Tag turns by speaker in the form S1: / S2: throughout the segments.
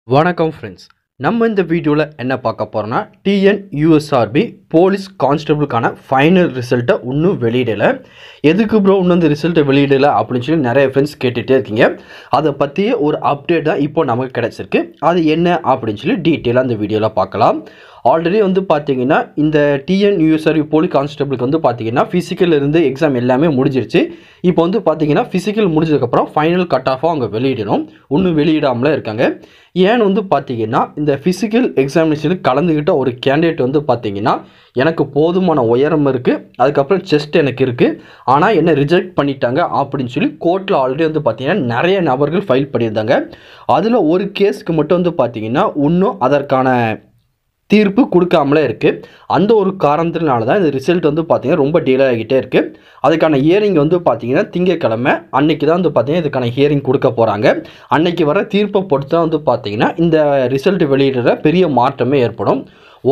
S1: வணக்கம் ஃப்ரெண்ட்ஸ். நம்ம இந்த வீடியோவில் என்ன பார்க்க போகிறோன்னா டிஎன்யூஎஸ்ஆர்பி போலீஸ் கான்ஸ்டபிளுக்கான ஃபைனல் ரிசல்ட்டை இன்னும் வெளியிடலை. எதுக்கு ப்ரோ இன்னும் இந்த ரிசல்ட்டை வெளியிடலை அப்படின்னு சொல்லி நிறைய ஃப்ரெண்ட்ஸ் கேட்டுகிட்டே இருக்கீங்க. அதை பற்றிய ஒரு அப்டேட் தான் இப்போ நமக்கு கிடச்சிருக்கு. அது என்ன அப்படின்னு சொல்லி டீட்டெயிலாக அந்த வீடியோவில் பார்க்கலாம். ஆல்ரெடி பார்த்தீங்கன்னா இந்த டிஎன்யூஎஸ்ஆர்பி போலீஸ் கான்ஸ்டபிளுக்கு பார்த்தீங்கன்னா ஃபிசிக்கல் இருந்து எக்ஸாம் எல்லாமே முடிஞ்சிருச்சு. இப்போ பார்த்தீங்கன்னா ஃபிசிக்கல் முடிஞ்சதுக்கப்புறம் ஃபைனல் கட் ஆஃபாக அவங்க வெளியிடணும். இன்னும் வெளியிடாமலே இருக்காங்க. ஏன்னு பார்த்தீங்கன்னா இந்த ஃபிசிக்கல் எக்ஸாமினேஷனுக்கு கலந்துக்கிட்ட ஒரு கேண்டிடேட் பார்த்தீங்கன்னா எனக்கு போதுமான உயரம் இருக்குது, அதுக்கப்புறம் செஸ்ட் எனக்கு இருக்குது, ஆனால் என்ன ரிஜெக்ட் பண்ணிட்டாங்க அப்படின்னு சொல்லி கோர்ட்டில் ஆல்ரெடி பார்த்தீங்கன்னா நிறைய நபர்கள் ஃபைல் பண்ணியிருந்தாங்க. அதில் ஒரு கேஸுக்கு மட்டும் பார்த்தீங்கன்னா இன்னும் அதற்கான தீர்ப்பு கொடுக்காமலே இருக்குது. அந்த ஒரு காரணத்தினால தான் இந்த ரிசல்ட் பார்த்தீங்கன்னா ரொம்ப டிலே ஆகிட்டே இருக்குது. அதுக்கான ஹியரிங் பார்த்தீங்கன்னா திங்கட்கிழமை அன்னைக்கு தான் பார்த்தீங்கன்னா இதுக்கான ஹியரிங் கொடுக்க போகிறாங்க. அன்னைக்கு வர தீர்ப்பை பொறுத்து தான் பார்த்தீங்கன்னா இந்த ரிசல்ட் வெளியிடுற பெரிய மாற்றமே ஏற்படும்.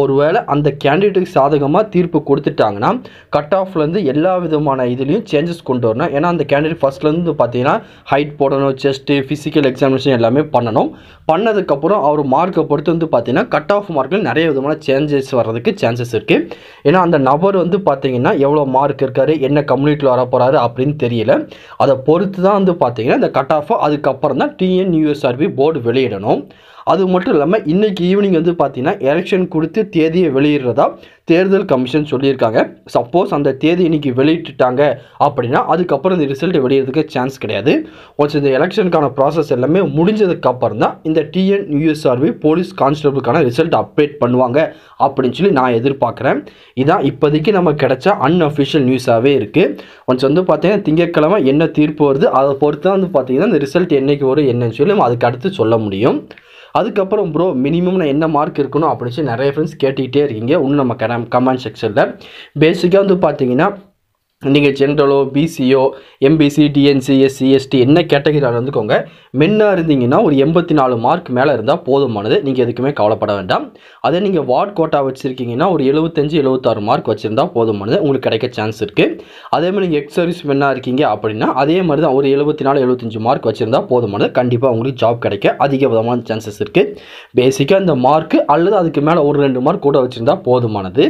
S1: ஒருவேளை அந்த கேண்டிடேட்டுக்கு சாதகமாக தீர்ப்பு கொடுத்துட்டாங்கன்னா கட் ஆஃப்லேருந்து எல்லா விதமான இதுலேயும் சேஞ்சஸ் கொண்டு வரணும். ஏன்னா அந்த கேண்டிடேட் ஃபஸ்ட்லேருந்து பார்த்தீங்கன்னா ஹைட் போடணும், செஸ்ட்டு, ஃபிசிக்கல் எக்ஸாமினேஷன் எல்லாமே பண்ணணும். பண்ணதுக்கப்புறம் அவர் மார்க்கை பொறுத்து பார்த்தீங்கன்னா கட் ஆஃப் மார்க்கில் நிறைய விதமான சேஞ்சஸ் வர்றதுக்கு சான்சஸ் இருக்குது. ஏன்னா அந்த நபர் பார்த்தீங்கன்னா எவ்வளோ மார்க் இருக்கார், என்ன கம்யூனிட்டியில் வர போகிறாரு அப்படின்னு தெரியல. அதை பொறுத்து தான் பார்த்தீங்கன்னா இந்த கட் ஆஃபை அதுக்கப்புறம் தான் டிஎன்யூஎஸ்ஆர்பி போர்டு வெளியிடணும். அது மட்டும் இல்லாமல் இன்றைக்கி ஈவினிங் பார்த்தீங்கன்னா எலெக்ஷன் கொடுத்து தேதியை வெளியிடுறதா தேர்தல் கமிஷன் சொல்லியிருக்காங்க. சப்போஸ் அந்த தேதி இன்றைக்கி வெளியிட்டுட்டாங்க அப்படின்னா அதுக்கப்புறம் இந்த ரிசல்ட் வெளியிறதுக்கு சான்ஸ் கிடையாது. ஒன்ஸ் இந்த எலெக்ஷனுக்கான ப்ராசஸ் எல்லாமே முடிஞ்சதுக்கப்புறம் தான் இந்த டிஎன்யூஎஸ்ஆர்பி போலீஸ் கான்ஸ்டபிளுக்கான ரிசல்ட் அப்டேட் பண்ணுவாங்க அப்படின்னு சொல்லி நான் எதிர்பார்க்குறேன். இதான் இப்போதைக்கு நமக்கு கிடைச்ச அன்அஃபிஷியல் நியூஸாகவே இருக்குது. ஒன்ஸ் பார்த்தீங்கன்னா திங்கட்கிழமை என்ன தீர்ப்பு வருது அதை பொறுத்து தான் பார்த்தீங்கன்னா இந்த ரிசல்ட் என்றைக்கு வரும் என்னன்னு சொல்லி அதுக்கு அடுத்து சொல்ல முடியும். அதுக்கப்புறம் ப்ரோ மினிமம் நான் என்ன மார்க் இருக்கணும் அப்படின்னு சொல்லி நிறைய ஃப்ரெண்ட்ஸ் கேட்டுக்கிட்டே இருக்கீங்க. இன்னும் நம்ம கமெண்ட் செக்ஷனில் பேசிக்காக பார்த்தீங்கன்னா நீங்கள் ஜென்ரலோ, பிசியோ, எம்பிசி, டிஎன்சி, எஸ்சி, எஸ்டி என்ன கேட்டகரியில் இருந்துக்கோங்க. மென்னாக இருந்தீங்கன்னா ஒரு 84 மார்க் மேலே இருந்தால் போதுமானது. நீங்கள் எதுக்குமே கவலைப்பட வேண்டாம். அதே நீங்கள் வார்டு கோட்டா வச்சுருக்கீங்கன்னா ஒரு 75, 76 மார்க் வச்சுருந்தா போதுமானது, உங்களுக்கு கிடைக்க சான்ஸ் இருக்குது. அதேமாதிரி நீங்கள் எக்ஸ் சர்வீஸ் மென்னாக இருக்கீங்க அப்படின்னா அதே மாதிரி தான் ஒரு 74, 75 மார்க் வச்சுருந்தா போதுமானது. கண்டிப்பாக உங்களுக்கு ஜாப் கிடைக்க அதிக விதமான சான்சஸ் இருக்குது. பேசிக்காக இந்த மார்க்கு அல்லது அதுக்கு மேலே ஒரு 2 மார்க் கூட வச்சுருந்தா போதுமானது.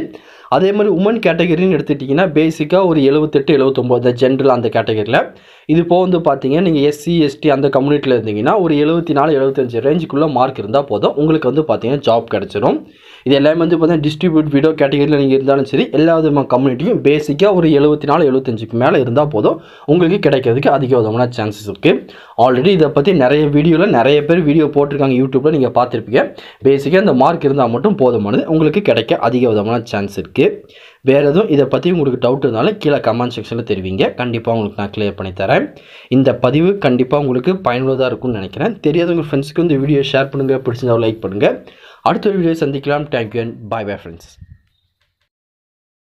S1: அதே மாதிரி உமன் கேட்டகரின்னு எடுத்துட்டிங்கன்னா பேசிக்காக ஒரு 78, 79 ஜென்ரல் அந்த கேட்டகரியில். இது போக பார்த்தீங்கன்னா நீங்கள் எஸ்சி, எஸ்டி அந்த கம்யூனிட்டியில் இருந்தீங்கன்னா ஒரு 74, 75 ரேஞ்சுக்குள்ளே மார்க் இருந்தால் போதும், உங்களுக்கு பார்த்தீங்கன்னா ஜாப் கிடச்சிரும். இது எல்லாமே பார்த்தீங்கன்னா டிஸ்ட்ரிபியூட் வீடியோ கேட்டகரியில் நீங்கள் இருந்தாலும் சரி எல்லா விதமான கம்யூனிட்டியும் பேசிக்காக ஒரு 74, 75க்கு மேலே இருந்தால் போதும், உங்களுக்கு கிடைக்கிறதுக்கு அதிக விதமான சான்சஸ் இருக்குது. ஆல்ரெடி இதை பற்றி நிறைய வீடியோவில் நிறைய பேர் வீடியோ போட்டிருக்காங்க, யூடியூப்பில் நீங்கள் பார்த்துருப்பீங்க. பேசிக்காக இந்த மார்க் இருந்தால் மட்டும் போதுமானது, உங்களுக்கு கிடைக்க அதிக விதமான சான்ஸ் இருக்குது. வேறு எதுவும் இதை பற்றி உங்களுக்கு டவுட் இருந்தாலும் கீழே கமெண்ட் செக்ஷனில் தெரிவிங்க. கண்டிப்பாக உங்களுக்கு நான் கிளியர் பண்ணி தரேன். இந்த பதிவு கண்டிப்பாக உங்களுக்கு பயனுள்ளதாக இருக்கும்னு நினைக்கிறேன். தெரியாதவங்க ஃப்ரெண்ட்ஸுக்கு இந்த வீடியோ ஷேர் பண்ணுங்கள், பிடிச்சிருந்தா லைக் பண்ணுங்கள். அடுத்த வீடியோ சந்திக்கலாம். Thank you and bye bye friends.